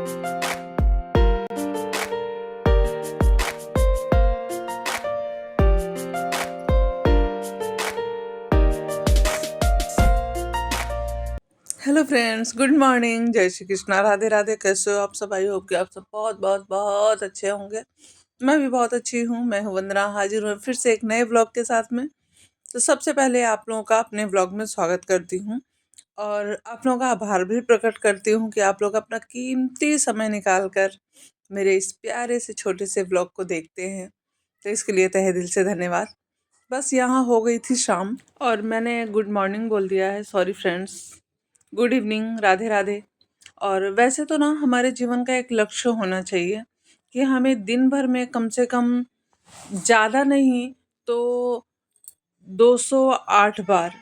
Hello friends, good morning, जय श्री कृष्णा, राधे राधे। कैसे हो आप सब? आई होप कि आप सब बहुत बहुत बहुत अच्छे होंगे। मैं भी बहुत अच्छी हूँ। मैं हूँ वंदना, हाजिर हूँ फिर से एक नए व्लॉग के साथ में। तो सबसे पहले आप लोगों का अपने व्लॉग में स्वागत करती हूँ और आप लोगों का आभार भी प्रकट करती हूँ कि आप लोग अपना कीमती समय निकाल कर मेरे इस प्यारे से छोटे से व्लॉग को देखते हैं। तो इसके लिए तहे दिल से धन्यवाद। बस यहाँ हो गई थी शाम और मैंने गुड मॉर्निंग बोल दिया है, sorry friends, good evening, Radhe Radhe. और वैसे तो ना हमारे जीवन का एक लक्ष्य होना चाहिए कि हमें दिन भर में कम से कम, ज़्यादा नहीं तो 208 बार,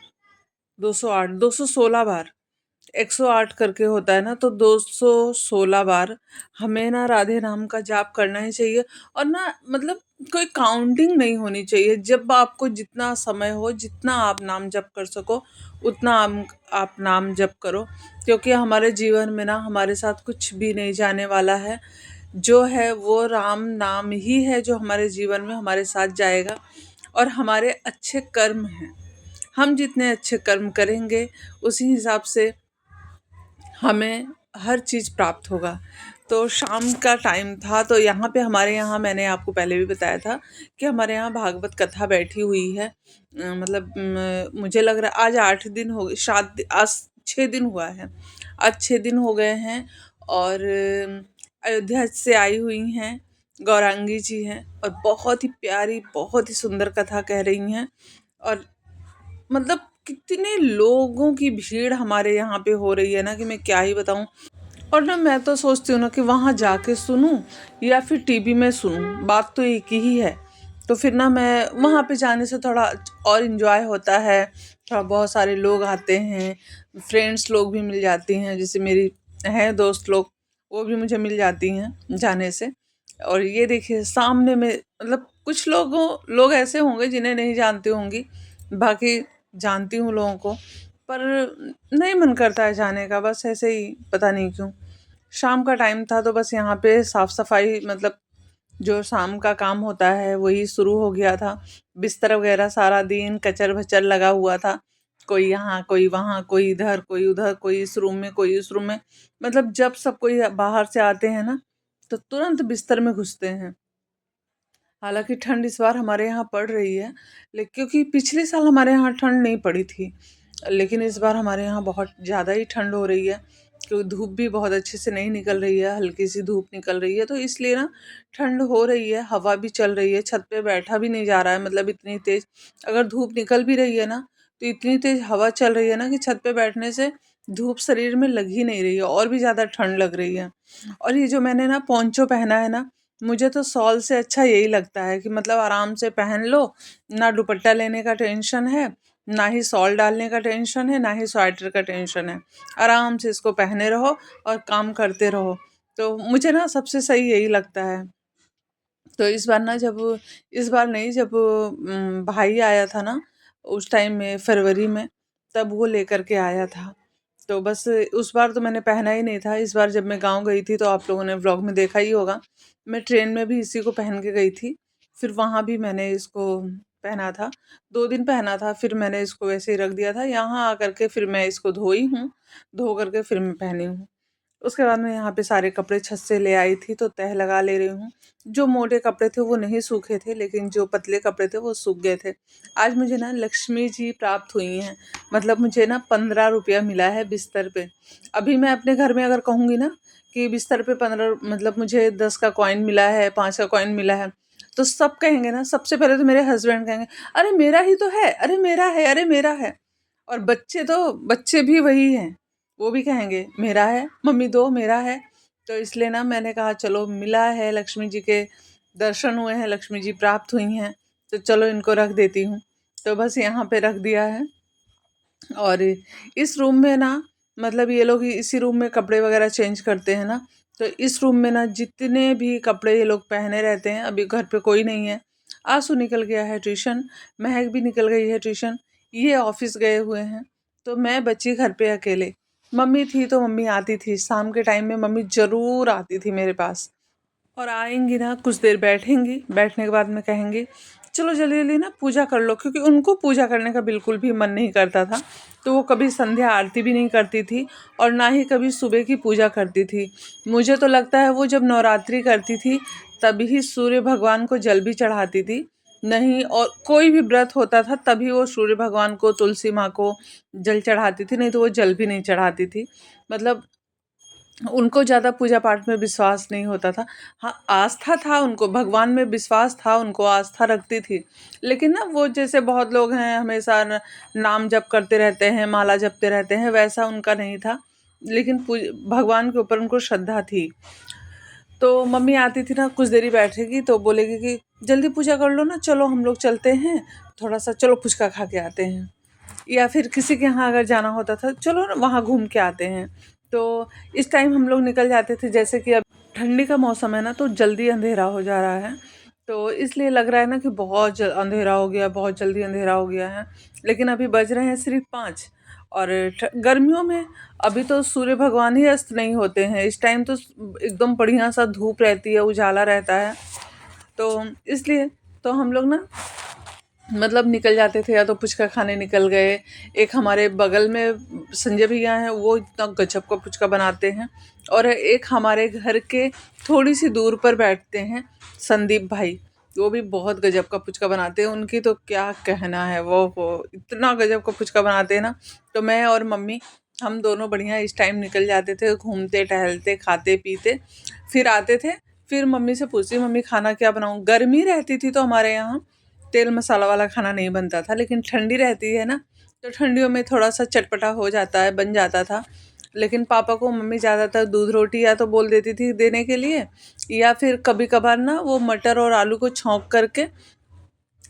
208, 216 बार, 108 करके होता है ना, तो 216 बार हमें ना राधे नाम का जाप करना ही चाहिए। और ना मतलब कोई काउंटिंग नहीं होनी चाहिए। जब आपको जितना समय हो, जितना आप नाम जप कर सको, उतना आप नाम जप करो। क्योंकि हमारे जीवन में ना हमारे साथ कुछ भी नहीं जाने वाला है। जो है वो राम नाम ही है जो हमारे जीवन में हमारे साथ जाएगा। और हमारे अच्छे कर्म हैं, हम जितने अच्छे कर्म करेंगे उसी हिसाब से हमें हर चीज़ प्राप्त होगा। तो शाम का टाइम था, तो यहाँ पे हमारे यहाँ, मैंने आपको पहले भी बताया था कि हमारे यहाँ भागवत कथा बैठी हुई है। मतलब मुझे लग रहा है आज 8 दिन हो गए, शायद आज 6 दिन हुआ है, आज 6 दिन हो गए हैं। और अयोध्या से आई हुई हैं, गौरांगी जी हैं और बहुत ही प्यारी, बहुत ही सुंदर कथा कह रही हैं। और मतलब कितने लोगों की भीड़ हमारे यहाँ पे हो रही है ना कि मैं क्या ही बताऊँ। और ना मैं तो सोचती हूँ ना कि वहाँ जाके सुनूं या फिर टीवी में सुनूं, बात तो एक ही है। तो फिर ना मैं वहाँ पे जाने से थोड़ा और इन्जॉय होता है। थोड़ा बहुत सारे लोग आते हैं, फ्रेंड्स लोग भी मिल जाती हैं, जैसे मेरी हैं दोस्त लोग, वो भी मुझे मिल जाती हैं जाने से। और ये देखिए सामने में, मतलब कुछ लोग ऐसे होंगे जिन्हें नहीं जानती होंगी, बाकी जानती हूँ लोगों को। पर नहीं मन करता है जाने का, बस ऐसे ही, पता नहीं क्यों। शाम का टाइम था तो बस यहाँ पे साफ सफाई, मतलब जो शाम का काम होता है वही शुरू हो गया था। बिस्तर वगैरह सारा दिन कचर भचर लगा हुआ था, कोई यहाँ कोई वहाँ, कोई इधर कोई उधर, कोई इस रूम में कोई उस रूम में। मतलब जब सब कोई बाहर से आते हैं ना तो तुरंत बिस्तर में घुसते हैं। हालांकि ठंड इस बार हमारे यहाँ पड़ रही है, लेकिन क्योंकि पिछले साल हमारे यहाँ ठंड नहीं पड़ी थी, लेकिन इस बार हमारे यहाँ बहुत ज़्यादा ही ठंड हो रही है। क्योंकि धूप भी बहुत अच्छे से नहीं निकल रही है, हल्की सी धूप निकल रही है, तो इसलिए ना ठंड हो रही है। हवा भी चल रही है, छत पे बैठा भी नहीं जा रहा है, मतलब इतनी तेज अगर धूप निकल भी रही है ना, तो इतनी तेज हवा चल रही है ना कि छत पे बैठने से धूप शरीर में लग ही नहीं रही है, और भी ज़्यादा ठंड लग रही है। और ये जो मैंने ना पोंचो पहना है ना, मुझे तो शॉल से अच्छा यही लगता है कि मतलब आराम से पहन लो, ना दुपट्टा लेने का टेंशन है, ना ही शॉल डालने का टेंशन है, ना ही स्वेटर का टेंशन है। आराम से इसको पहने रहो और काम करते रहो। तो मुझे ना सबसे सही यही लगता है। तो इस बार ना, जब इस बार नहीं, जब भाई आया था ना उस टाइम में, फरवरी में, तब वो लेकर के आया था। तो बस उस बार तो मैंने पहना ही नहीं था। इस बार जब मैं गांव गई थी तो आप लोगों ने व्लॉग में देखा ही होगा, मैं ट्रेन में भी इसी को पहन के गई थी। फिर वहाँ भी मैंने इसको पहना था, 2 दिन पहना था, फिर मैंने इसको वैसे ही रख दिया था। यहाँ आकर के फिर मैं इसको धोई हूँ, धो करके फिर मैं पहनी हूँ। उसके बाद मैं यहाँ पे सारे कपड़े छत से ले आई थी तो तह लगा ले रही हूँ। जो मोटे कपड़े थे वो नहीं सूखे थे, लेकिन जो पतले कपड़े थे वो सूख गए थे। आज मुझे ना लक्ष्मी जी प्राप्त हुई हैं, मतलब मुझे ना 15 रुपया मिला है बिस्तर पे। अभी मैं अपने घर में अगर कहूँगी ना कि बिस्तर पे 15, मतलब मुझे 10 का कॉइन मिला है, 5 का कॉइन मिला है, तो सब कहेंगे ना, सबसे पहले तो मेरे हस्बैंड कहेंगे, अरे मेरा ही तो है, अरे मेरा है, अरे मेरा है। और बच्चे भी वही हैं, वो भी कहेंगे मेरा है मम्मी, दो, मेरा है। तो इसलिए ना मैंने कहा चलो मिला है, लक्ष्मी जी के दर्शन हुए हैं, लक्ष्मी जी प्राप्त हुई हैं, तो चलो इनको रख देती हूँ। तो बस यहाँ पे रख दिया है। और इस रूम में ना, मतलब ये लोग इसी रूम में कपड़े वगैरह चेंज करते हैं ना, तो इस रूम में ना जितने भी कपड़े ये लोग पहने रहते हैं, अभी घर पे कोई नहीं है। आंसू निकल गया है ट्यूशन, महक भी निकल गई है ट्यूशन, ये ऑफिस गए हुए हैं, तो मैं बची घर पे अकेले। मम्मी थी तो मम्मी आती थी, शाम के टाइम में मम्मी ज़रूर आती थी मेरे पास। और आएँगी ना, कुछ देर बैठेंगी, बैठने के बाद में कहेंगी चलो जल्दी-जल्दी ना पूजा कर लो, क्योंकि उनको पूजा करने का बिल्कुल भी मन नहीं करता था। तो वो कभी संध्या आरती भी नहीं करती थी और ना ही कभी सुबह की पूजा करती थी। मुझे तो लगता है वो जब नवरात्रि करती थी तभी सूर्य भगवान को जल भी चढ़ाती थी। नहीं, और कोई भी व्रत होता था तभी वो सूर्य भगवान को, तुलसी माँ को जल चढ़ाती थी, नहीं तो वो जल भी नहीं चढ़ाती थी। मतलब उनको ज़्यादा पूजा पाठ में विश्वास नहीं होता था। हाँ, आस्था था उनको, भगवान में विश्वास था उनको, आस्था रखती थी। लेकिन ना वो जैसे बहुत लोग हैं हमेशा नाम जप करते रहते हैं, माला जपते रहते हैं, वैसा उनका नहीं था। लेकिन भगवान के ऊपर उनको श्रद्धा थी। तो मम्मी आती थी ना, कुछ देरी बैठेगी तो बोलेगी कि जल्दी पूजा कर लो ना, चलो हम लोग चलते हैं, थोड़ा सा चलो पुचका खा के आते हैं। या फिर किसी के यहाँ अगर जाना होता था, चलो ना वहाँ घूम के आते हैं। तो इस टाइम हम लोग निकल जाते थे, जैसे कि अब ठंडी का मौसम है ना, तो जल्दी अंधेरा हो जा रहा है। तो इसलिए लग रहा है ना कि अंधेरा हो गया, बहुत जल्दी अंधेरा हो गया है। लेकिन अभी बज रहे हैं सिर्फ 5। और गर्मियों में अभी तो सूर्य भगवान ही अस्त नहीं होते हैं, इस टाइम तो एकदम बढ़िया सा धूप रहती है, उजाला रहता है। तो इसलिए तो हम लोग ना मतलब निकल जाते थे, या तो पुचका खाने निकल गए। एक हमारे बगल में संजय भैया हैं, वो इतना गजब का पुचका बनाते हैं। और एक हमारे घर के थोड़ी सी दूर पर बैठते हैं संदीप भाई, वो भी बहुत गजब का पुचका बनाते हैं। उनकी तो क्या कहना है, वो इतना गजब का पुचका बनाते हैं ना। तो मैं और मम्मी हम दोनों बढ़िया इस टाइम निकल जाते थे, घूमते टहलते खाते पीते, फिर आते थे। फिर मम्मी से पूछती, मम्मी खाना क्या बनाऊँ। गर्मी रहती थी तो हमारे यहाँ तेल मसाला वाला खाना नहीं बनता था, लेकिन ठंडी रहती है ना, तो ठंडियों में थोड़ा सा चटपटा हो जाता है, बन जाता था। लेकिन पापा को मम्मी ज़्यादातर दूध रोटी या तो बोल देती थी देने के लिए, या फिर कभी कभार ना वो मटर और आलू को छौंक करके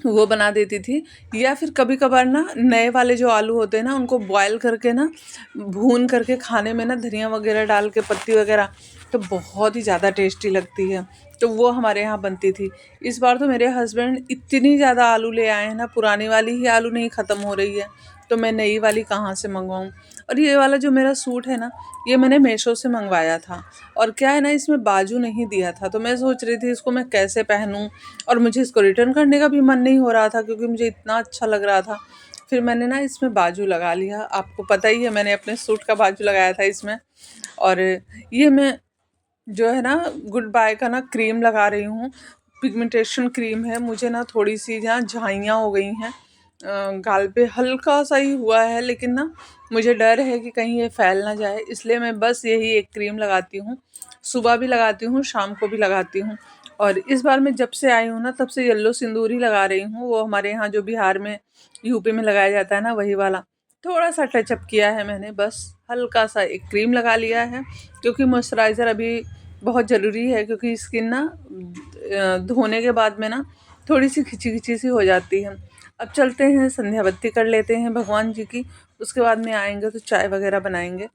वो बना देती थी। या फिर कभी कभार ना नए वाले जो आलू होते हैं ना, उनको बॉयल करके ना, भून करके खाने में ना धनिया वगैरह डाल के, पत्ती वगैरह, तो बहुत ही ज़्यादा टेस्टी लगती है। तो वो हमारे यहाँ बनती थी। इस बार तो मेरे हस्बैंड इतनी ज़्यादा आलू ले आए हैं ना, पुरानी वाली ही आलू नहीं ख़त्म हो रही है, तो मैं नई वाली कहाँ से मंगवाऊँ। और ये वाला जो मेरा सूट है ना, ये मैंने मीशो से मंगवाया था। और क्या है ना, इसमें बाजू नहीं दिया था, तो मैं सोच रही थी इसको मैं कैसे पहनूं। और मुझे इसको रिटर्न करने का भी मन नहीं हो रहा था, क्योंकि मुझे इतना अच्छा लग रहा था। फिर मैंने ना इसमें बाजू लगा लिया, आपको पता ही है मैंने अपने सूट का बाजू लगाया था इसमें। और ये मैं जो है ना गुड बाय का ना क्रीम लगा रही हूँ, पिगमेंटेशन क्रीम है। मुझे ना थोड़ी सी यहाँ झाइयाँ हो गई हैं, गाल पे हल्का सा ही हुआ है, लेकिन ना मुझे डर है कि कहीं ये फैल ना जाए, इसलिए मैं बस यही एक क्रीम लगाती हूँ। सुबह भी लगाती हूँ, शाम को भी लगाती हूँ। और इस बार मैं जब से आई हूँ ना, तब से येलो सिंदूर ही लगा रही हूँ। वो हमारे यहाँ जो बिहार में, यूपी में लगाया जाता है ना, वही वाला। थोड़ा सा टचअप किया है मैंने, बस हल्का सा एक क्रीम लगा लिया है, क्योंकि मॉइस्चराइज़र अभी बहुत ज़रूरी है, क्योंकि स्किन ना धोने के बाद में ना थोड़ी सी खिंची खिंची सी हो जाती है। अब चलते हैं, संध्या बत्ती कर लेते हैं भगवान जी की, उसके बाद में आएंगे तो चाय वगैरह बनाएंगे।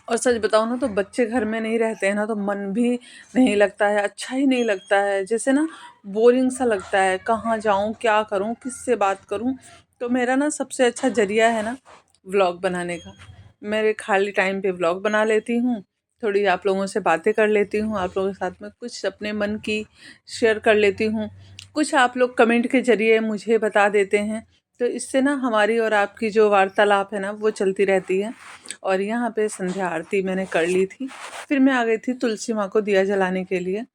और सच बताऊँ ना, तो बच्चे घर में नहीं रहते हैं ना, तो मन भी नहीं लगता है, अच्छा ही नहीं लगता है, जैसे ना बोरिंग सा लगता है, कहाँ जाऊँ, क्या करूँ, किससे बात करूँ। तो मेरा ना सबसे अच्छा ज़रिया है ना व्लॉग बनाने का। मेरे खाली टाइम पे व्लॉग बना लेती हूँ, थोड़ी आप लोगों से बातें कर लेती हूँ, आप लोगों के साथ में कुछ अपने मन की शेयर कर लेती हूँ। कुछ आप लोग कमेंट के ज़रिए मुझे बता देते हैं, तो इससे ना हमारी और आपकी जो वार्तालाप है ना, वो चलती रहती है। और यहाँ पे संध्या आरती मैंने कर ली थी, फिर मैं आ गई थी तुलसी माँ को दिया जलाने के लिए।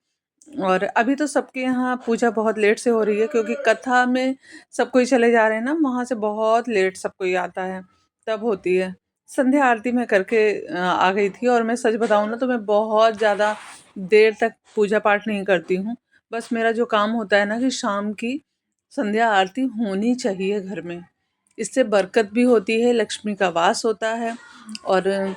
और अभी तो सबके यहाँ पूजा बहुत लेट से हो रही है, क्योंकि कथा में सब कोई चले जा रहे हैं ना, वहाँ से बहुत लेट सब कोई आता है, तब होती है। संध्या आरती मैं करके आ गई थी। और मैं सच बताऊँ ना, तो मैं बहुत ज़्यादा देर तक पूजा पाठ नहीं करती हूँ। बस मेरा जो काम होता है ना, कि शाम की संध्या आरती होनी चाहिए घर में, इससे बरकत भी होती है, लक्ष्मी का वास होता है। और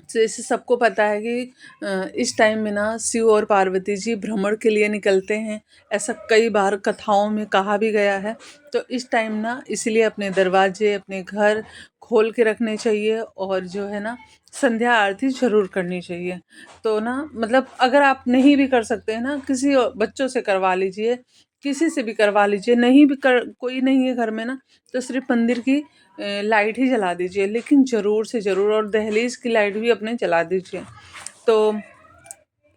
जैसे सबको पता है कि इस टाइम में ना शिव और पार्वती जी भ्रमण के लिए निकलते हैं, ऐसा कई बार कथाओं में कहा भी गया है। तो इस टाइम ना इसलिए अपने दरवाजे, अपने घर खोल के रखने चाहिए, और जो है ना संध्या आरती ज़रूर करनी चाहिए। तो ना मतलब अगर आप नहीं भी कर सकते हैं ना, किसी बच्चों से करवा लीजिए, किसी से भी करवा लीजिए, नहीं भी कर कोई नहीं है घर में ना, तो सिर्फ मंदिर की लाइट ही जला दीजिए, लेकिन ज़रूर से ज़रूर, और दहलीज की लाइट भी अपने जला दीजिए। तो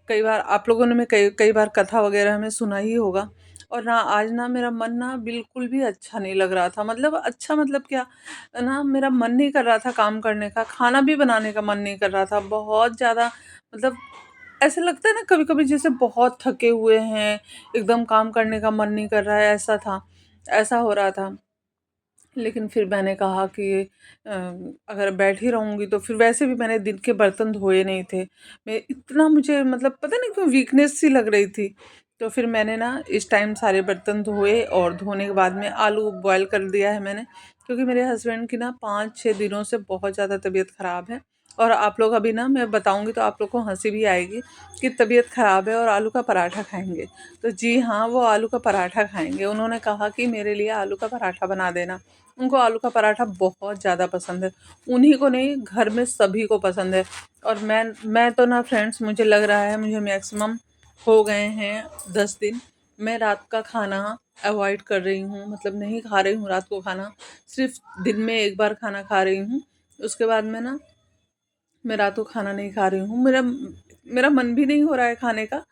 कई बार आप लोगों ने में कई कई बार कथा वगैरह में सुना ही होगा। और ना आज ना मेरा मन ना बिल्कुल भी अच्छा नहीं लग रहा था, मतलब अच्छा मतलब क्या, ना मेरा मन नहीं कर रहा था काम करने का, खाना भी बनाने का मन नहीं कर रहा था, बहुत ज़्यादा मतलब ऐसे लगता है ना कभी कभी जैसे बहुत थके हुए हैं, एकदम काम करने का मन नहीं कर रहा है, ऐसा था, ऐसा हो रहा था। लेकिन फिर मैंने कहा कि अगर बैठ ही रहूँगी तो फिर वैसे भी मैंने दिन के बर्तन धोए नहीं थे। मैं इतना मुझे मतलब पता नहीं क्यों वीकनेस सी लग रही थी। तो फिर मैंने ना इस टाइम सारे बर्तन धोए और धोने के बाद में आलू बॉयल कर दिया है मैंने, क्योंकि मेरे हस्बैंड की ना 5-6 दिनों से बहुत ज़्यादा तबीयत ख़राब है। और आप लोग अभी ना मैं बताऊँगी तो आप लोग को हँसी भी आएगी कि तबीयत ख़राब है और आलू का पराठा खाएँगे। तो जी हाँ, वो आलू का पराठा खाएँगे। उन्होंने कहा कि मेरे लिए आलू का पराठा बना देना। उनको आलू का पराठा बहुत ज़्यादा पसंद है। उन्हीं को नहीं, घर में सभी को पसंद है। और मैं तो ना फ्रेंड्स, मुझे लग रहा है मुझे मैक्सिमम हो गए हैं 10 दिन। मैं रात का खाना अवॉइड कर रही हूँ, मतलब नहीं खा रही हूँ रात को खाना। सिर्फ़ दिन में 1 बार खाना खा रही हूँ। उसके बाद में ना मैं रात को खाना नहीं खा रही हूँ। मेरा मेरा मन भी नहीं हो रहा है खाने का।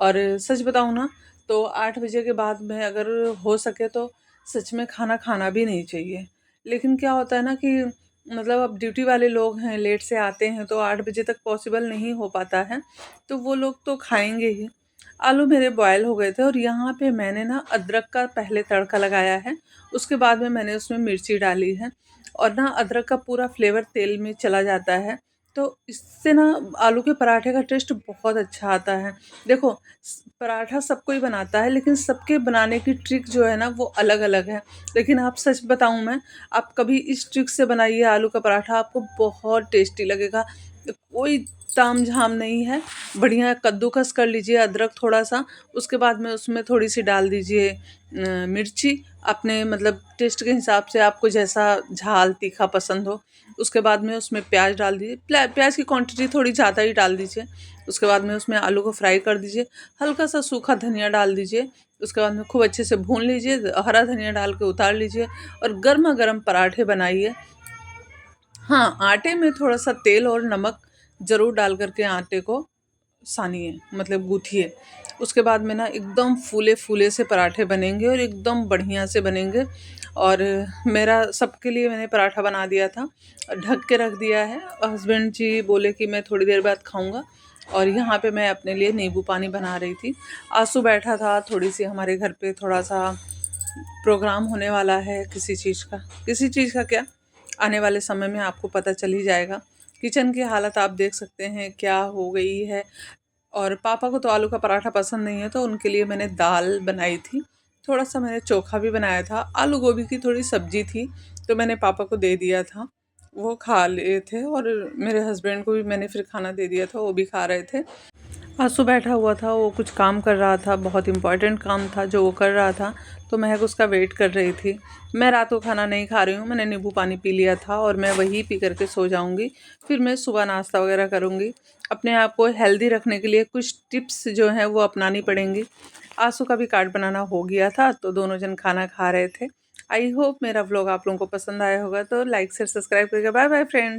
और सच बताऊँ ना, तो 8 बजे के बाद में अगर हो सके तो सच में खाना खाना भी नहीं चाहिए। लेकिन क्या होता है ना कि मतलब अब ड्यूटी वाले लोग हैं, लेट से आते हैं, तो 8 बजे तक पॉसिबल नहीं हो पाता है, तो वो लोग तो खाएँगे ही। आलू मेरे बॉयल हो गए थे और यहाँ पे मैंने ना अदरक का पहले तड़का लगाया है, उसके बाद में मैंने उसमें मिर्ची डाली है, और ना अदरक का पूरा फ्लेवर तेल में चला जाता है। तो इससे ना आलू के पराठे का टेस्ट बहुत अच्छा आता है। देखो, पराठा सब कोई बनाता है, लेकिन सबके बनाने की ट्रिक जो है ना वो अलग अलग है। लेकिन आप सच बताऊं मैं, आप कभी इस ट्रिक से बनाइए आलू का पराठा, आपको बहुत टेस्टी लगेगा। कोई ताम झाम नहीं है। बढ़िया कद्दूकस कर लीजिए अदरक थोड़ा सा, उसके बाद में उसमें थोड़ी सी डाल दीजिए मिर्ची, अपने मतलब टेस्ट के हिसाब से, आपको जैसा झाल तीखा पसंद हो। उसके बाद में उसमें प्याज डाल दीजिए, प्याज की क्वांटिटी थोड़ी ज़्यादा ही डाल दीजिए। उसके बाद में उसमें आलू को फ्राई कर दीजिए, हल्का सा सूखा धनिया डाल दीजिए। उसके बाद में खूब अच्छे से भून लीजिए, हरा धनिया डाल के उतार लीजिए और गर्मा गर्म पराठे बनाइए। हाँ, आटे में थोड़ा सा तेल और नमक ज़रूर डाल करके आटे को सानिए, मतलब गूँथिए। उसके बाद में ना एकदम फूले-फूले से पराठे बनेंगे और एकदम बढ़िया से बनेंगे। और मेरा सबके लिए मैंने पराठा बना दिया था, ढक के रख दिया है। हस्बैंड जी बोले कि मैं थोड़ी देर बाद खाऊँगा, और यहाँ पे मैं अपने लिए नींबू पानी बना रही थी। आसू बैठा था, थोड़ी-सी हमारे घर पे थोड़ा-सा प्रोग्राम होने वाला है किसी चीज़ का क्या, आने वाले समय में आपको पता चल ही जाएगा। किचन की हालत आप देख सकते हैं क्या हो गई है। और पापा को तो आलू का पराठा पसंद नहीं है, तो उनके लिए मैंने दाल बनाई थी। थोड़ा-सा मैंने चोखा भी बनाया था, आलू गोभी की थोड़ी सब्ज़ी थी, तो मैंने पापा को दे दिया था। वो खा लिए थे और मेरे हस्बैंड को भी मैंने फिर खाना दे दिया था, वो भी खा रहे थे। आंसू बैठा हुआ था, वो कुछ काम कर रहा था, बहुत इम्पोर्टेंट काम था जो वो कर रहा था, तो महक उसका वेट कर रही थी। मैं रात को खाना नहीं खा रही हूँ, मैंने नींबू पानी पी लिया था और मैं वही पी करके सो जाऊँगी। फिर मैं सुबह नाश्ता वगैरह करूँगी। अपने आप को हेल्दी रखने के लिए कुछ टिप्स जो हैं वो अपनानी पड़ेंगी। आंसू का भी कार्ड बनाना हो गया था, तो दोनों जन खाना खा रहे थे। आई होप मेरा व्लॉग आप लोगों को पसंद आया होगा, तो लाइक शेयर सब्सक्राइब करिएगा। Bye bye friends.